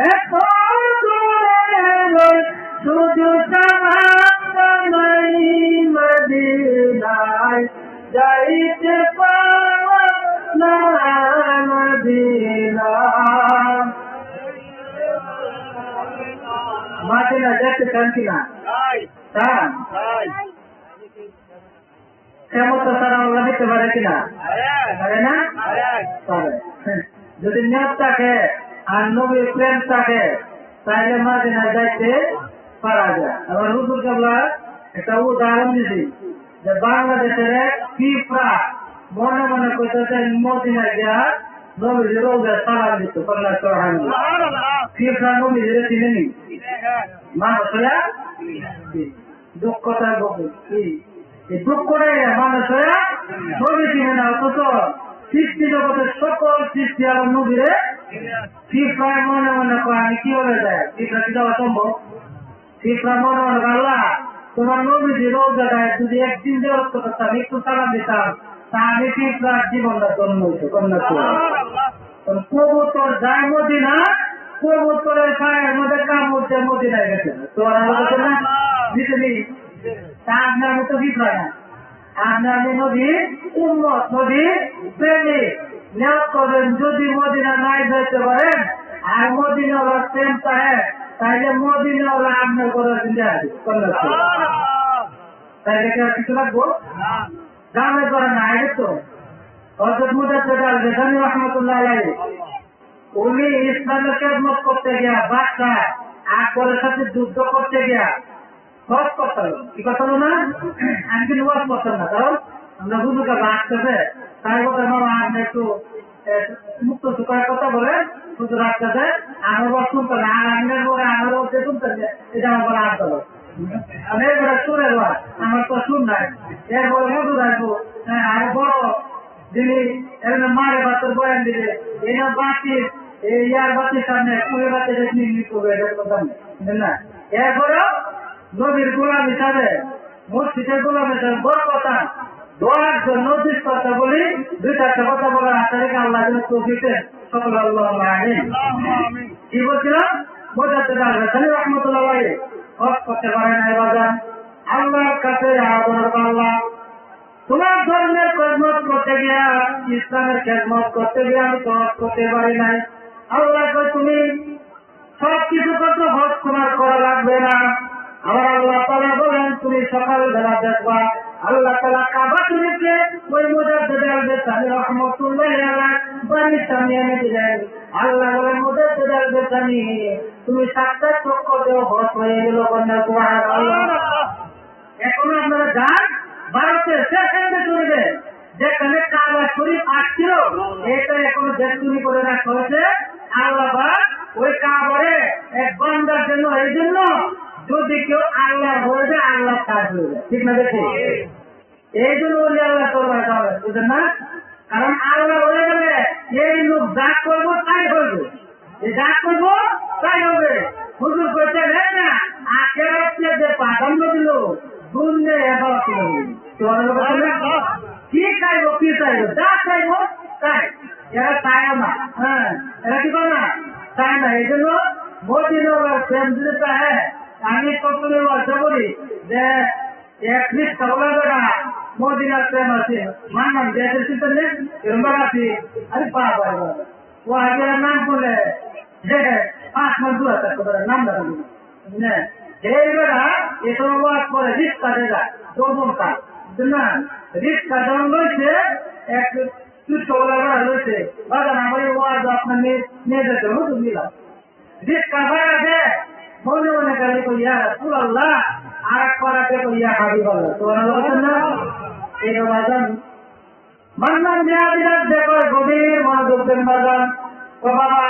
এত দূরে নয় শুধু সামান্যই মদিনায় যাইতে পাওয়া না মদিনা মদিনা যেতে চান কিনা চান কেমন তো তারা আল্লাহ দিতে পারে কিনা পারে না পারে যদি নিয়ত থাকে আর নবীর প্রেম থাকে তাহলে মদিনা যাইতে পারা যায় আবার হুজুর কেবলা একটা উদাহরণ দিছি যে বাংলাদেশের পিঁপড়া মনে মনে করতেছে মদিনায় গিয়া নবীর রোজায় সালাম দিত পিঁপড়া নবীর চিনেনি মানুষরা দুঃখটা কি দুঃখ করে মানুষরা নবী চিনে না অথচ সৃষ্টি জগতের সকল সৃষ্টি আবার নবীরে পিঁপড়া মনে মনে করে আমি কি হয়ে যায় পিঁপড়া কি দেওয়া সম্ভব পিঁপড়া মনে মনে আল্লাহ তোমার নবীজি রোজাটায় যদি একদিন দেওয়া করতাম একটু সালাম দিতাম তা আমি পিঁপড়ার জীবনটা জন্ম হইতো কন্যা কবুতর যায় মদিনা কবুতরের পায়ের মধ্যে কামড় মদিনায় গেছে তোর আলোচনা দিতেনি আপনার মতো পিঁপড়া না আপনার নদীর উন্মত নদীর প্রেমিক নিয়োগ করবেন যদি মদিনা নাই যাইতে পারেন আর মদিনাওয়ালা প্রেম সাহেব তাইলে মদিনাওয়ালা আপনার করার চিন্তা আছে তাইলে কি আর কিছু লাগবো জানে করে না আগে তো হযরত মুজাদ্দিদ আল-বেদানি রাহমাতুল্লাহ আলাইহি উনি ইসলামের খেদমত করতে গিয়া বাদশা আকবরের সাথে যুদ্ধ করতে গিয়া সব কথা কি কথা না আমি কিন্তু ওয়াজ করতাম না কারণ আমরা হুজুরকে আসতেছে তাই কথা বাবা আপনি একটু মুক্ত সুখের কথা বলে হুজুর আসতেছে আমার ওয়াজ শুনতে না আর আমি পরে আমার ওয়াজ শুনতে এটা আমার বলা আসতে হবে আমি এবারে শুনে দেওয়া আমার তো শুন নাই এরপরে হুজুর আসবো আর বড় যিনি এখানে মারে বাতের বয়ান দিলে এই বাতির এই ইয়ার বাতির সামনে কুড়ে বাতি দেখি করবে এটা কথা না এরপরেও নবীর গোলাম হিসাবে মসজিদের গোলাম হিসাবে বড় কথা দোয়ার জন্য দুই কথা বলি দুই চারটা কথা বলার আশা আল্লাহ তৌফিকে সকল আল্লাহ কি বলছিলাম মুজাদ্দিদ আল-বেদানি রাহমাতুল্লাহ আলাইহি হক করতে পারে না বাজান আল্লাহর কাছে আল্লাহ তোমার ধর্মের খেদমত করতে গিয়া ইসলামের খেদমত করতে গিয়া আমি তো করতে পারি নাই আল্লাহকে তুমি সব কিছু কত হজ তোমার করা লাগবে না আমার আল্লাহ তাআলা বলেন তুমি সকাল বেলা দেখবা আল্লাহ তাআলা কাবা শরীফকে ওই মুজাদ্দিদ আল-বেদানি রাহমাতুল্লাহ আলাইহি বাড়ি সামিয়ে দিলেন আল্লাহ বলেন মুজাদ্দিদ আল-বেদানি তুমি সাতটা চক্র দেও হজ হয়ে গেল কন্যা সুবহানাল্লাহ এখন আপনারা যান ভারতের সেখানে চলবে যেখানে কাবা শরীফ আসছিল এটা এখনো দেখুনি করে রাখা হয়েছে আল্লাহ ওই কাবারে এক বান্দার জন্য এই জন্য যদি কেউ আল্লাহ হয়ে যায় আল্লাহ কাজ হয়ে যায় ঠিক না দেখি এই জন্য বলি আল্লাহ করবার হবে বুঝলেন না কারণ আল্লাহ হয়ে গেলে এই লোক যা করবো তাই করবে যা করবো তাই হবে হুজুর করতে না আখেরাতে যে প্রাধান্য দিল দুনিয়া এবার কি চাইবো কি চাইবো যা চাইবো তাই এরা চায় না হ্যাঁ এরা কি করে না চায় না এই জন্য মদিনার প্রেম যদি চায় আমি প্রথমে বলতে বলি যে একত্রিশ সকালবেলা মদিনার প্রেম আছে মানলাম দেশের চিন্তা নেই এরকম আছি আরে বাবা ও আগে নাম বলে 5 মাস 2 হাজার নাম দেখাবো এইবেলা এসব ওয়াজ করে রিক্সা দেয় যৌবন কাজ না রিক্সা যখন রয়েছে এক চুট্টলা রয়েছে বাজার আমার ওয়াজ আপনার নিয়ে যেতে হতো নিলাম রিক্সা ভাড়া দেয় মনে মনে গালি কইয়া রাসূলুল্লাহ আর এক করাতে কইয়া হাবিবাল্লাহ সুবহানাল্লাহ না এই বাজান মান্নান বিরাট দেখো গভীর মনোযোগ দেন বাজান ও বাবা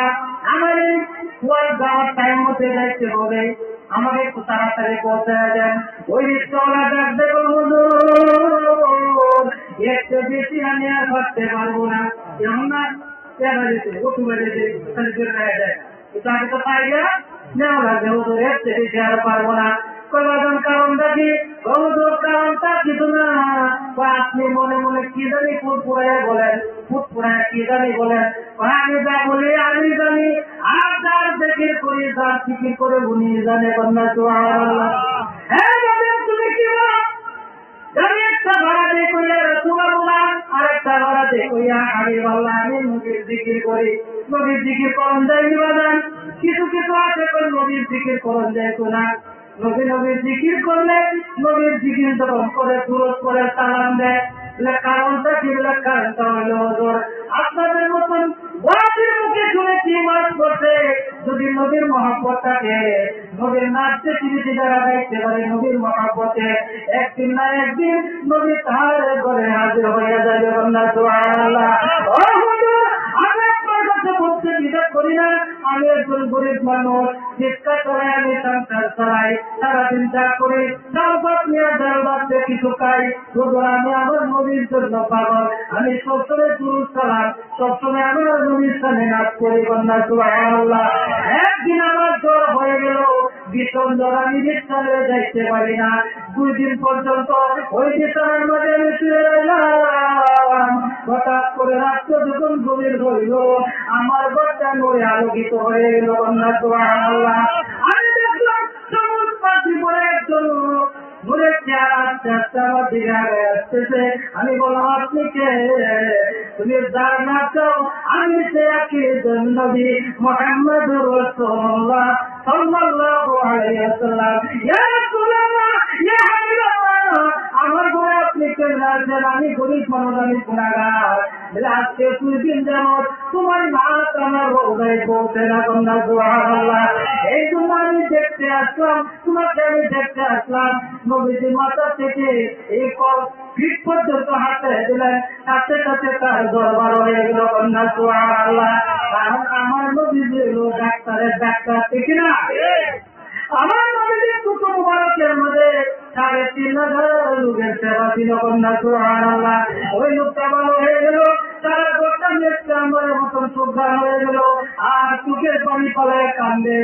আমার এই ওয়াজ যাওয়ার টাইম মতো যাইতে হবে আমাকে একটু তাড়াতাড়ি পৌঁছে দেন ওই রিক্সাওয়ালা ডাক দেখো একটু বেশি আমি আর ভাবতে পারবো না এমন না বেড়েছে উঠু বেড়েছে কিন্তু আগে তো পাই গেল নেওয়া লাগবে হুজুর এর থেকে বেশি আর পারবো না কয়জন কারণটা কি হুজুর কারণটা কিছু না আপনি মনে মনে কি জানি ফুটপুরায় বলেন ফুটপুরায় কি জানি বলেন আমি যা বলি আমি জানি আর যার দেখি জিকির করে উনি জানে কন্যা সুবহানাল্লাহ। হ্যাঁ বলেন তুমি কি বলো? আমি একটা ভাড়া দিয়ে কইয়া রাসূলুল্লাহ আর একটা ভাড়া দিয়ে কইয়া হাবিবাল্লাহ আমি নবীর জিকির করি। নবীর জিকির করন যাই বাজান, কিছু কিছু আছে কোন নবীর জিকির করন যায় না। নবীর জিকির করলে নবীর জিকির যখন করে দুরূদ করে সালাম দেয়, কারণটা কি বলে? কারণটা হলো হুজুর আপনাদের মতন ওয়াজির মুখে শুনে কি মাস করছে, যদি নবীর মহব্বত থাকে, নবীর নাচতে চিনিতে যারা গাইতে পারে নবীর মহব্বতে, একদিন না একদিন নবী তার ঘরে হাজির হয়ে যাবে কন্যা সুবহানাল্লাহ। ও হুজুর আমি আপনার কাছে বলতে দ্বিধা করি না, আমি একজন গরিব মানুষ, চেষ্টা করে আমি সংসার চালাই, সারাদিন যা করি চাল ভাত নিয়ে ডাল ভাত দিয়ে কিছু খাই। হুজুর আমি আমার নবীর জন্য পাগল, আমি সবসময় দুরূদ সালাম, সবসময় আমার নবীর সামনে নাচ করি কন্যা সুবহানাল্লাহ। একদিন আমার জ্বর হয়ে গেল, ভীষণ জ্বর, আমি বিছানায় যাইতে পারি না। 2 দিন পর্যন্ত ওই বিছানার মধ্যে আমি শুয়ে রইলাম। হঠাৎ করে রাত্র যখন গভীর হইল, আমার ঘরটা নূরে আলোকিত হয়ে গেল কন্যা সুবহানাল্লাহ। আমি দেখলাম সবুজ পাখি পরে একজন নূরের চেহারা আস্তে আস্তে আমার দিকে আগে আসতেছে। আমি বললাম আপনি কে? তুমি যার না চাও আমি সে একজন নবী মুহাম্মদুর রাসূলুল্লাহ সাল্লাল্লাহু আলাইহি ওয়াসাল্লাম। ইয়া রাসূলুল্লাহ, ইয়া হাবিবাল্লাহ, আমার ঘরে আপনি কেন আসেন? আমি গরিব মানুষ, আমি গুনাহগার। আজকে 2 দিন যাবত তোমার নাচ আমার রোজায় পৌঁছে না কন্যা সুবহানাল্লাহ। এই জন্য আমি দেখতে আসলাম, তোমাকে আমি দেখতে আসলাম। নবীজি মাথা থেকে এই ফিট পর্যন্ত হাতে দিলেন, সাথে সাথে তার দরবার হয়ে গেল কন্যা সুবহানাল্লাহ। কারণ আমার নবীজি হলো ডাক্তারের ডাক্তার, ঠিক না? আমার নবীজি দুটো মুবারকের মধ্যে 3,500 লোকের সেবা দিল কন্যা সুবহানাল্লাহ। ওই লোকটা ভালো হয়ে গেল, তার গোটা নেত্রে আমার মতন সুগার হয়ে গেল, আর চোখের পানি পালায় কান্দে।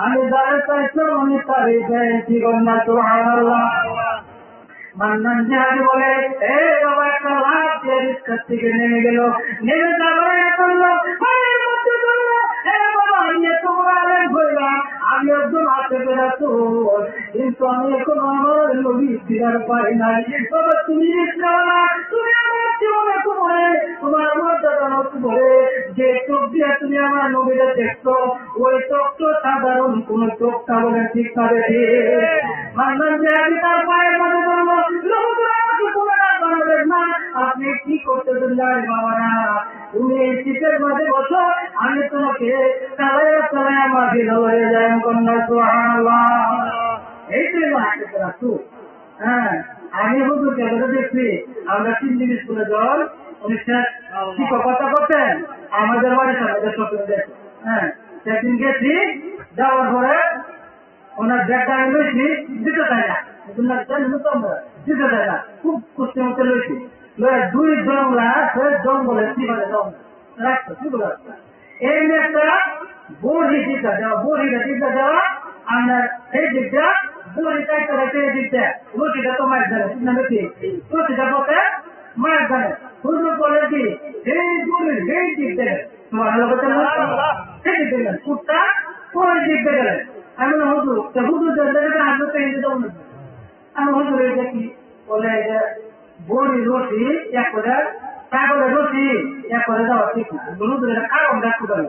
আমি যারা চাইছিলাম আমি তারই পেয়েছি কন্যা সুবহানাল্লাহ। মান্নান জিহাদি বলে, এ বাবা একটা লাভ দিয়ে রিস্কার থেকে নেমে গেল, নেমে যাওয়ার করলো পানির মধ্যে করলো। এ বাবা আমি এত বড় আলেম হইলাম, আমি একজন হাতে রাসূল, কিন্তু আমি এখন আমার নবী দিদার পাই নাই। বাবা তুমি রিস্কাওয়ালা, তুমি আমার জীবনে তোমারে, তোমার আমার দাদানো তোমারে যে চোখ দিয়ে তুমি আমার নবীরে দেখছো, ওই চোখ তো সাধারণ কোন চোখটা বলে ঠিক পাবে। মান্নান জিহাদি তার পায়ের মধ্যে করলো, আপনি কি করতেছেন বাবা না? তুমি এই সিটের মধ্যে বসো, আমি তোমাকে চালাইয়া চালাইয়া মাঝে হয়ে যায় কন্যা সুবহানাল্লাহ। এইটাই হাতে রাখু। হ্যাঁ আমি হুজুরকে বলে দেখছি, আমরা 3 দিন স্কুলে জল উনি শিক্ষকতা করতেন আমাদের বাড়ির সামনে স্বপ্ন দেখে। হ্যাঁ সেদিন গেছি, যাওয়ার পরে ওনার ব্যাগটা আমি লইছি, দিতে চাই না, দিতে চাই না, খুব কষ্ট মতো লইছি। 2 জঙ্গলা জঙ্গলের জীবনে রাখতো, কি বলে এই একটা বড়ি দিতে দেওয়া, বড়িটা দিতে দেওয়া, আপনার সেই দিকটা বড়ি চাইতে রাখতে এই দিকটা রুটিটা তো মাছ ধরে না, বেশি রুটিটা পথে মাছ ধরে। হুজুর বলে কি এই বড়ির এই দিক দেবে তোমার ভালো কথা সেই দিক দেবেন, কুটটা ওই দিক দেবেন। আমি হুজুর হুজুর আসতে আমি হুজুর এটা কি বলে, বড়ি রুটি এক করে কাগজে রুটি এক করে দেওয়া ঠিক না, হুজুর এটা কারণ দেখতে পারি।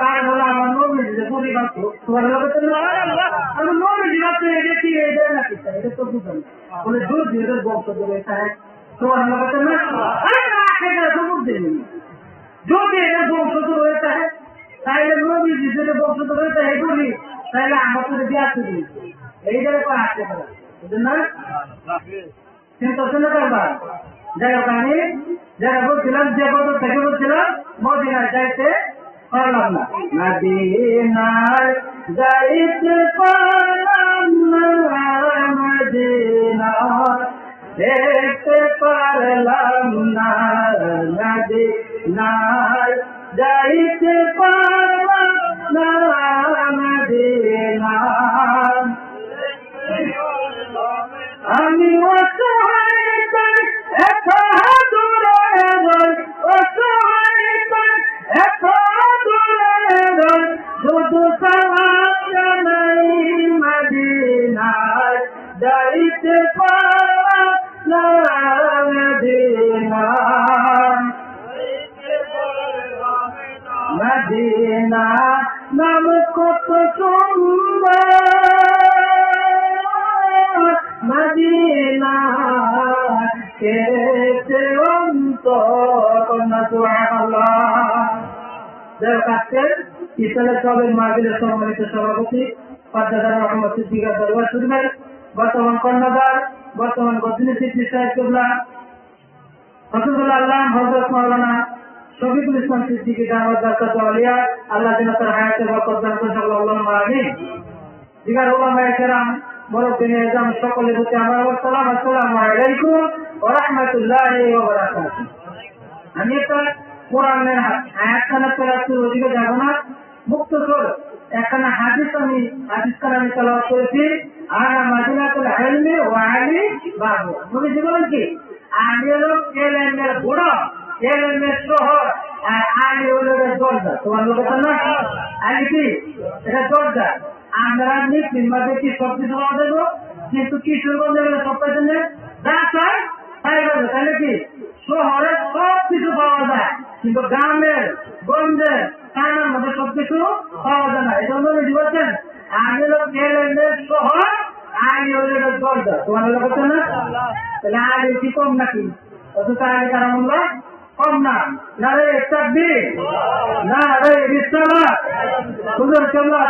কারণ হলো আমার নবীজি বড়ি বাঁচতো, তোমার আমি নবীজি বাঁচতে এটা কি এটা না কি এটা তো বুঝলাম বলে দুধ দিয়ে বংশ দেবে সাহেব তোমার না সবুজ দেবে। যদি এটা বংশধর হয়ে থাকে তাইলে নবীজি যদি বংশধর হয়ে থাকে বলি, তাইলে আমার তো দিয়ে আসতে দিই এইটারে করে আসতে পারে, বুঝলেন না? চিন্তা শুনে করবার। যাই হোক আমি যারা বলছিলাম, যে বছর থেকে বলছিলাম মদিনায় যাইতে পারলাম না, মদিনায় যাইতে পারলাম না, মদিনায় দেখতে পারলাম না, মদিনায় যাইতে পারলাম না, মদিনায় আমি অসহায় এত দূরে অসহায় এত দূরে শুধু সালাম মদিনা নাম কত সুন্দর, মদিনা কেড়েছে অন্তর। কন্যা সুবহানাল্লাহ। আজকের ইসলামের সবের মাহফিলের সম্মানিত সভাপতি পাদ্দাদার মোহাম্মদ সিদ্দিক দরবার শরীফের বর্তমান কর্ণধার, বর্তমান গজনী সিদ্দিক সাহেব কিবলা হযরতুল্লাহ আল্লাহ হযরত মাওলানা শফিকুল ইসলাম সিদ্দিকী দাওয়াত বরকত আলিয়া, আল্লাহ যেন তার হায়াতে বরকত দান করেন, আল্লাহুম্মা আমিন। দিগার উলামায়ে কেরাম, মুরব্বিয়ে আযম সকলের প্রতি আমার সালাম, আসসালামু আলাইকুম ওয়া রাহমাতুল্লাহি ওয়া বারাকাতুহু। আমি একটা কোরআনের আয়াতখানা তেলাওয়াত ওদিকে যাব না, মুক্তসর একখানা হাদিস আমি তেলাওয়াত করেছি। আনা মাদিনাতুল ইলমি ওয়া আলী বাবু। নবীজি বলেন কি, আমি হলো এলেমের বুড়ো, এলেমের শহর, আর আলী হলো দরজা। তোমার লোক না আলী কি এটা দরজা। আমরা মুসলিম মাঝে কি সব কিছু পাওয়া যাবো, কিন্তু কিশোরগঞ্জে গেলে সব পাইতে নেই, যা চাই তাই পাবে। তাহলে কি শহরে সব কিছু পাওয়া যায়, কিন্তু গ্রামের গঞ্জের থানার মধ্যে সবকিছু পাওয়া যায় না। এই জন্য বলছেন আমি হলো এলেমের শহর, আলী হলো দরজা। তোমার লোক না, তাহলে আলী কি কম নাকি? অথচ আলী কারামুল্লাহ কম না। না রে তাকবীর, না রে রিসালাত, হুজুর কেবলা